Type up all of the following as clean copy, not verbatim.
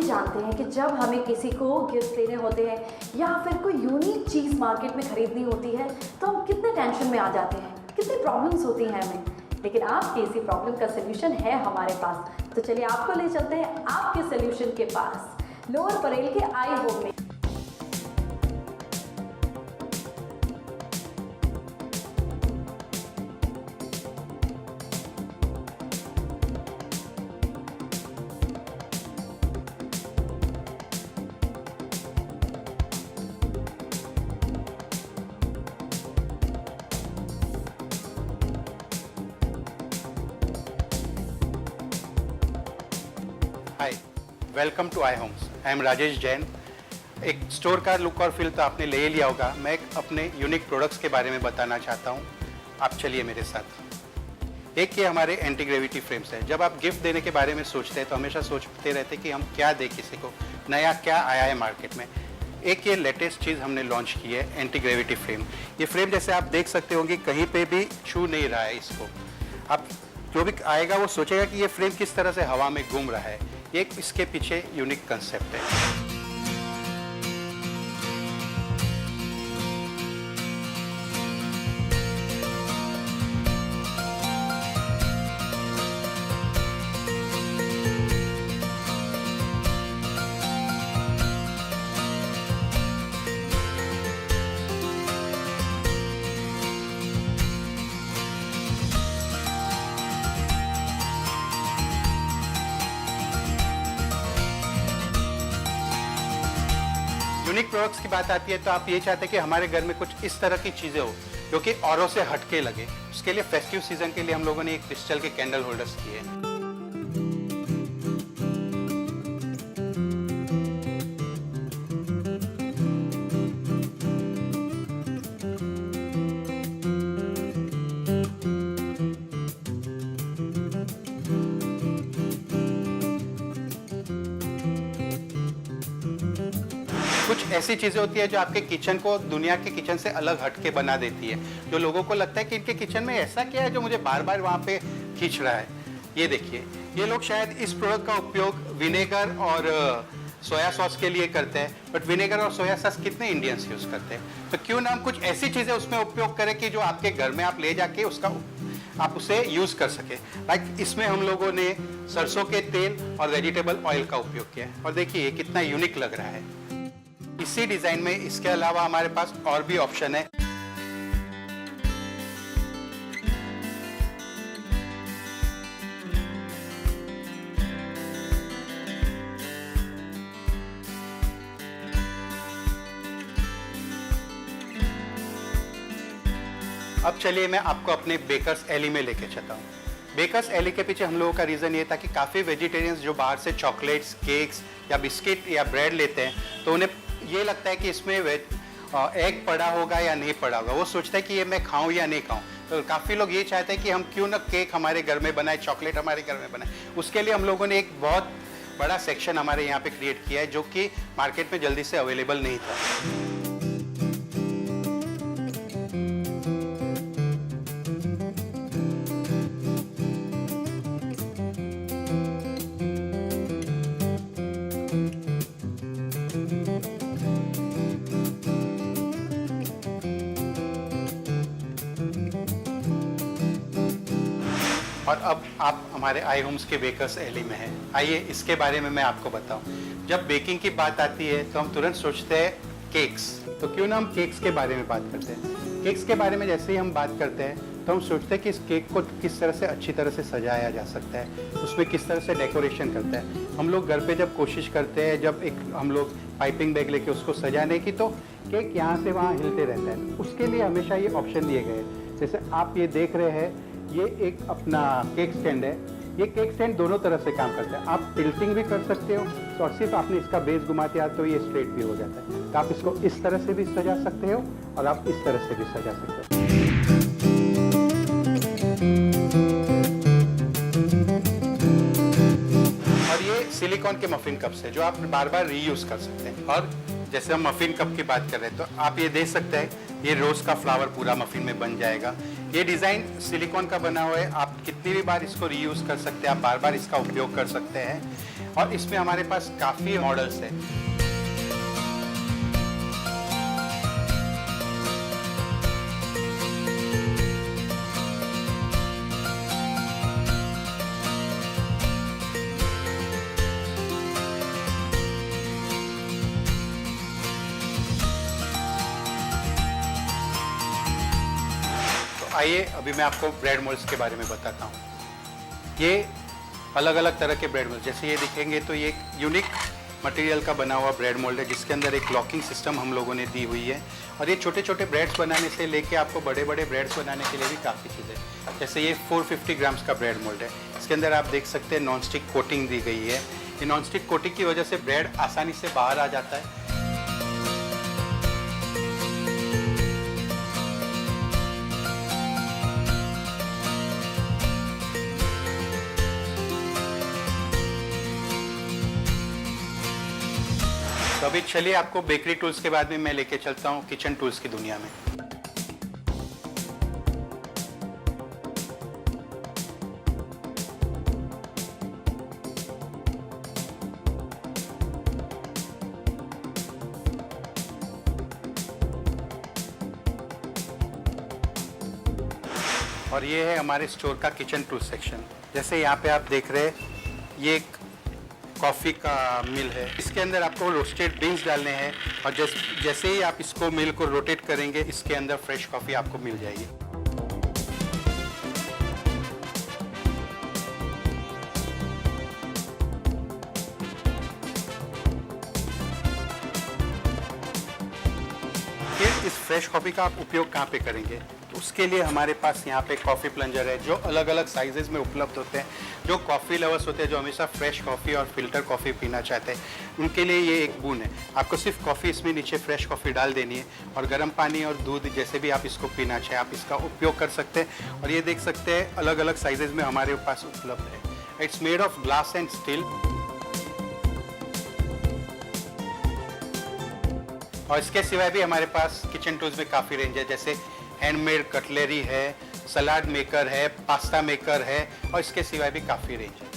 भी जानते हैं कि जब हमें किसी को गिफ्ट देने होते हैं या फिर कोई यूनिक चीज़ मार्केट में ख़रीदनी होती है तो हम कितने टेंशन में आ जाते हैं, कितनी प्रॉब्लम्स होती हैं हमें। लेकिन आपकी इसी प्रॉब्लम का सलूशन है हमारे पास। तो चलिए आपको ले चलते हैं आपके सलूशन के पास, लोअर परेल के आई होम में। Hi, welcome to I homes. I am Rajesh Jain. एक स्टोर का लुक और फील तो आपने ले ही लिया होगा। मैं अपने यूनिक प्रोडक्ट्स के बारे में बताना चाहता हूँ। आप चलिए मेरे साथ। एक ये हमारे एंटी ग्रेविटी फ्रेम्स है। जब आप गिफ्ट देने के बारे में सोचते हैं तो हमेशा सोचते रहते हैं कि हम क्या दें किसी को, नया क्या आया है मार्केट में। एक ये लेटेस्ट चीज़ हमने लॉन्च की है, एंटी ग्रेविटी फ्रेम। ये फ्रेम जैसे आप देख सकते होंगे कहीं पे भी छू नहीं रहा है इसको। आप जो भी आएगा वो सोचेगा कि ये फ्रेम किस तरह से हवा में घूम रहा है। एक इसके पीछे यूनिक कंसेप्ट है। यूनिक प्रोडक्ट्स की बात आती है तो आप ये चाहते हैं कि हमारे घर में कुछ इस तरह की चीज़ें हो जो कि औरों से हटके लगे। उसके लिए फेस्टिव सीजन के लिए हम लोगों ने एक क्रिस्टल के कैंडल होल्डर्स किए। कुछ ऐसी चीज़ें होती है जो आपके किचन को दुनिया के किचन से अलग हटके बना देती है, जो लोगों को लगता है कि इनके किचन में ऐसा क्या है जो मुझे बार बार वहाँ पे खींच रहा है। ये देखिए, ये लोग शायद इस प्रोडक्ट का उपयोग विनेगर और सोया सॉस के लिए करते हैं, बट विनेगर और सोया सॉस कितने इंडियंस यूज़ करते हैं। तो क्यों ना हम कुछ ऐसी चीज़ें उसमें उपयोग करें कि जो आपके घर में आप ले जाके आप उसे यूज़ कर सके। लाइक इसमें हम लोगों ने सरसों के तेल और वेजिटेबल ऑयल का उपयोग किया है और देखिए ये कितना यूनिक लग रहा है। इसी डिजाइन में इसके अलावा हमारे पास और भी ऑप्शन है। अब चलिए मैं आपको अपने बेकर्स एली में लेके चलता हूँ। बेकर्स एली के पीछे हम लोगों का रीज़न ये था कि काफ़ी वेजिटेरियंस जो बाहर से चॉकलेट्स, केक्स या बिस्किट या ब्रेड लेते हैं तो उन्हें ये लगता है कि इसमें एग पड़ा होगा या नहीं पड़ा होगा। वो सोचता है कि ये मैं खाऊं या नहीं खाऊं। तो काफ़ी लोग ये चाहते हैं कि हम क्यों ना केक हमारे घर में बनाए, चॉकलेट हमारे घर में बनाए। उसके लिए हम लोगों ने एक बहुत बड़ा सेक्शन हमारे यहाँ पे क्रिएट किया है जो कि मार्केट में जल्दी से अवेलेबल नहीं था। और अब आप हमारे आई होम्स के बेकर्स एली में हैं। आइए इसके बारे में मैं आपको बताऊं। जब बेकिंग की बात आती है तो हम तुरंत सोचते हैं केक्स। तो क्यों ना हम केक्स के बारे में बात करते हैं। केक्स के बारे में जैसे ही हम बात करते हैं तो हम सोचते हैं कि इस केक को किस तरह से अच्छी तरह से सजाया जा सकता है, उसमें किस तरह से डेकोरेशन करता है। हम लोग घर पे जब कोशिश करते हैं, जब हम लोग पाइपिंग बैग लेके उसको सजाने की, तो केक यहाँ से वहाँ हिलते रहता है। उसके लिए हमेशा ये ऑप्शन दिए गए हैं। जैसे आप ये देख रहे हैं, ये एक अपना केक स्टैंड है। ये केक स्टैंड दोनों तरह से काम करता है। आप टिल्टिंग भी कर सकते हो और सिर्फ आपने इसका बेस घुमा दिया तो ये स्ट्रेट भी हो जाता है। तो आप इसको इस तरह से भी सजा सकते हो और आप इस तरह से भी सजा सकते हो। और ये सिलिकॉन के मफिन कप्स है जो आप बार बार रीयूज कर सकते हैं। और जैसे हम मफिन कप की बात कर रहे हैं तो आप ये देख सकते हैं, ये रोज का फ्लावर पूरा मफिन में बन जाएगा। ये डिज़ाइन सिलिकॉन का बना हुआ है, आप कितनी भी बार इसको रीयूज़ कर सकते हैं, आप बार बार इसका उपयोग कर सकते हैं। और इसमें हमारे पास काफ़ी मॉडल्स हैं। आइए अभी मैं आपको ब्रेड मोल्ड्स के बारे में बताता हूँ। ये अलग अलग तरह के ब्रेड मोल्ड, जैसे ये दिखेंगे तो ये एक यूनिक मटेरियल का बना हुआ ब्रेड मोल्ड है, जिसके अंदर एक लॉकिंग सिस्टम हम लोगों ने दी हुई है। और ये छोटे छोटे ब्रेड्स बनाने से लेके आपको बड़े बड़े ब्रेड्स बनाने के लिए भी काफ़ी चीज़ें, जैसे ये 450 ग्राम्स का ब्रेड मोल्ड है। इसके अंदर आप देख सकते हैं नॉन स्टिक कोटिंग दी गई है। ये नॉन स्टिक कोटिंग की वजह से ब्रेड आसानी से बाहर आ जाता है। तो अभी चलिए आपको बेकरी टूल्स के बाद में मैं लेके चलता हूँ किचन टूल्स की दुनिया में। और ये है हमारे स्टोर का किचन टूल सेक्शन। जैसे यहाँ पे आप देख रहे हैं, ये एक कॉफ़ी का मिल है। इसके अंदर आपको रोस्टेड बीन्स डालने हैं और जैसे ही आप इसको मिल को रोटेट करेंगे, इसके अंदर फ्रेश कॉफ़ी आपको मिल जाएगी। फिर इस फ्रेश कॉफ़ी का आप उपयोग कहाँ पे करेंगे? तो उसके लिए हमारे पास यहाँ पे कॉफ़ी प्लंजर है, जो अलग अलग साइजेस में उपलब्ध होते हैं। जो कॉफ़ी लवर्स होते हैं, जो हमेशा फ्रेश कॉफ़ी और फिल्टर कॉफ़ी पीना चाहते हैं, उनके लिए ये एक बून है। आपको सिर्फ कॉफ़ी इसमें नीचे फ्रेश कॉफ़ी डाल देनी है और गर्म पानी और दूध जैसे भी आप इसको पीना चाहें, आप इसका उपयोग कर सकते हैं। और ये देख सकते हैं अलग अलग साइजेस में हमारे पास उपलब्ध है। It's made of glass and steel. और इसके सिवाय भी हमारे पास किचन टूल्स में काफ़ी रेंज है, जैसे हैंडमेड कटलरी है, सलाद मेकर है, पास्ता मेकर है, और इसके सिवाय भी काफ़ी रेंज है।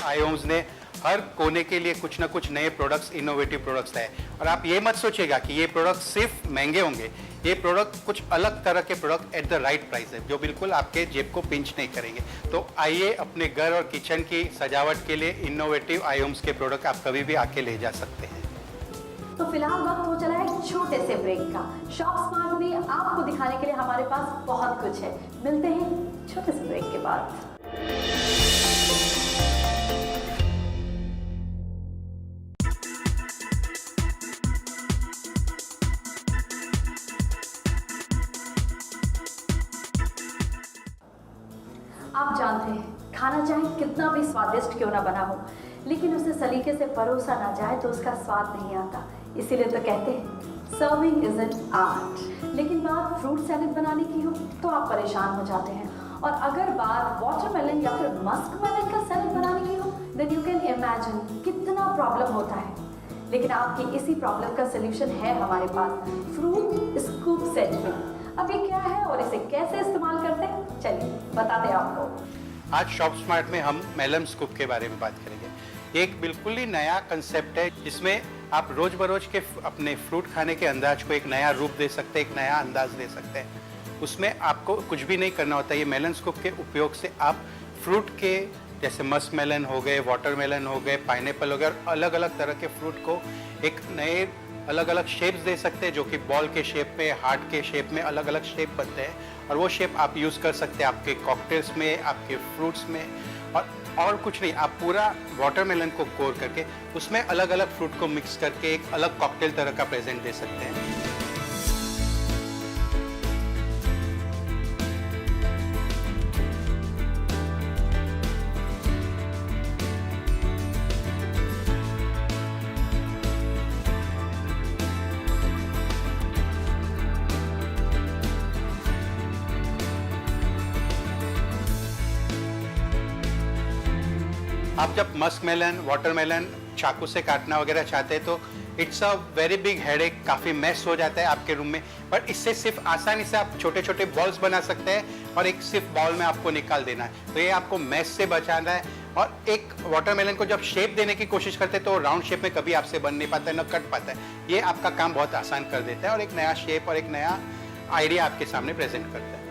आई होम्स ने हर कोने के लिए कुछ ना कुछ नए प्रोडक्ट्स, इनोवेटिव प्रोडक्ट्स है। और आप ये मत सोचिएगा कि ये प्रोडक्ट सिर्फ महंगे होंगे। ये प्रोडक्ट कुछ अलग तरह के product at the right price है, जो बिल्कुल आपके जेब को पिंच नहीं करेंगे। तो आइए अपने घर और किचन की सजावट के लिए इनोवेटिव आई होम्स के प्रोडक्ट आप कभी भी आके ले जा सकते हैं। तो फिलहाल वक्त हो चला है एक छोटे से ब्रेक का। शॉप स्मार्ट में आपको दिखाने के लिए हमारे पास बहुत कुछ है। मिलते हैं छोटे से ब्रेक के बाद। आप जानते हैं, खाना चाहे कितना भी स्वादिष्ट क्यों ना बना हो, लेकिन उसे सलीके से परोसा ना जाए तो उसका स्वाद नहीं आता। इसीलिए तो कहते हैं सर्विंग इज एन आर्ट। लेकिन बात फ्रूट सैलेड बनाने की हो तो आप परेशान हो जाते हैं, और अगर बात वाटरमेलन या फिर मस्कमेलन का सैलेड बनाने की हो, देन यू कैन इमेजिन कितना प्रॉब्लम होता है। लेकिन आपकी इसी प्रॉब्लम का सोल्यूशन है हमारे पास फ्रूट स्कूप सेट में। अब ये क्या है और इसे कैसे इस्तेमाल करते हैं, चलिए बताते हैं आपको। आज शॉप स्मार्ट में हम मेलन स्कूप के बारे में बात करेंगे। एक बिल्कुल ही नया कंसेप्ट है, जिसमें आप रोज बरोज के अपने फ्रूट खाने के अंदाज को एक नया रूप दे सकते हैं, एक नया अंदाज दे सकते हैं। उसमें आपको कुछ भी नहीं करना होता। ये मेलन स्कूप के उपयोग से आप फ्रूट के, जैसे मस्क मेलन हो गए, वाटरमेलन हो गए, पाइनएप्पल हो गए, और अलग अलग तरह के फ्रूट को एक नए अलग अलग शेप्स दे सकते हैं, जो कि बॉल के शेप में, हार्ट के शेप में, अलग अलग शेप बनते हैं। और वो शेप आप यूज़ कर सकते हैं आपके कॉकटेल्स में, आपके फ्रूट्स में। और कुछ नहीं, आप पूरा वाटरमेलन को कोर करके उसमें अलग अलग फ्रूट को मिक्स करके एक अलग कॉकटेल तरह का प्रेजेंट दे सकते हैं। आप जब मस्क मेलन, वाटरमेलन चाकू से काटना वगैरह चाहते हैं तो it's a very big headache, काफ़ी मैस हो जाता है आपके रूम में। पर इससे सिर्फ आसानी से आप छोटे छोटे बॉल्स बना सकते हैं और एक सिर्फ बाउल में आपको निकाल देना है। तो ये आपको मैस से बचाना है। और एक वाटरमेलन को जब शेप देने की कोशिश करते हैं तो राउंड शेप में कभी आपसे बन नहीं पाता है, न कट पाता है। ये आपका काम बहुत आसान कर देता है और एक नया शेप और एक नया आइडिया आपके सामने प्रेजेंट करता है।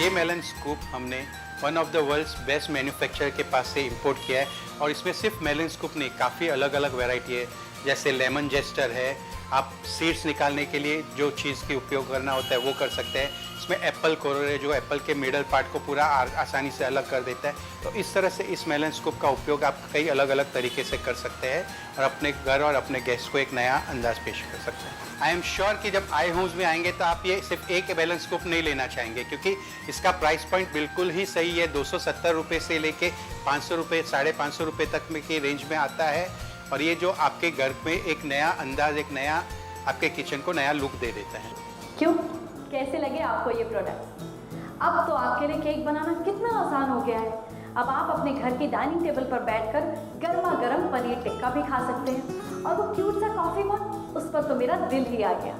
ये मेलन स्कूप हमने one of the world's best manufacturer के पास से इंपोर्ट किया है और इसमें सिर्फ मेलन स्कूप नहीं, काफ़ी अलग अलग वैरायटी है। जैसे लेमन जेस्टर है, आप सीड्स निकालने के लिए जो चीज़ की उपयोग करना होता है वो कर सकते हैं। इसमें एप्पल कोरर है जो एप्पल के मिडल पार्ट को पूरा आसानी से अलग कर देता है। तो इस तरह से इस मेलन स्कूप का उपयोग आप कई अलग अलग तरीके से कर सकते हैं और अपने घर और अपने गेस्ट को एक नया अंदाज पेश कर सकते हैं। आई एम श्योर कि जब आई होम्स में आएंगे तो आप ये सिर्फ एक मेलन स्कूप नहीं लेना चाहेंगे, क्योंकि इसका प्राइस पॉइंट बिल्कुल ही सही है। 270 रुपये से लेके 500 रुपये, 550 रुपये तक में की रेंज में आता है और ये जो आपके घर में एक नया अंदाज, एक नया आपके किचन को नया लुक दे देता है। क्यों, कैसे लगे आपको ये प्रोडक्ट? अब तो आपके लिए केक बनाना कितना आसान हो गया है। अब आप अपने घर की डाइनिंग टेबल पर बैठकर गर्मा गर्म पनीर टिक्का भी खा सकते हैं और वो क्यूट सा कॉफ़ी मग, उस पर तो मेरा दिल ही आ गया।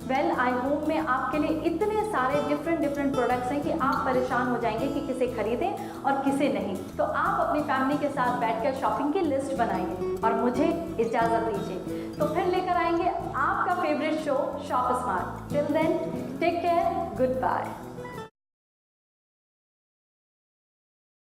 वेल, आई होम में आपके लिए इतने सारे डिफरेंट प्रोडक्ट्स हैं कि आप परेशान हो जाएंगे कि किसे खरीदें और किसे नहीं। तो आप अपनी फैमिली के साथ बैठकर शॉपिंग की लिस्ट बनाइए और मुझे इजाज़त दीजिए। तो फिर लेकर आएंगे आपका favourite show shop smart. Till then, take care, good bye.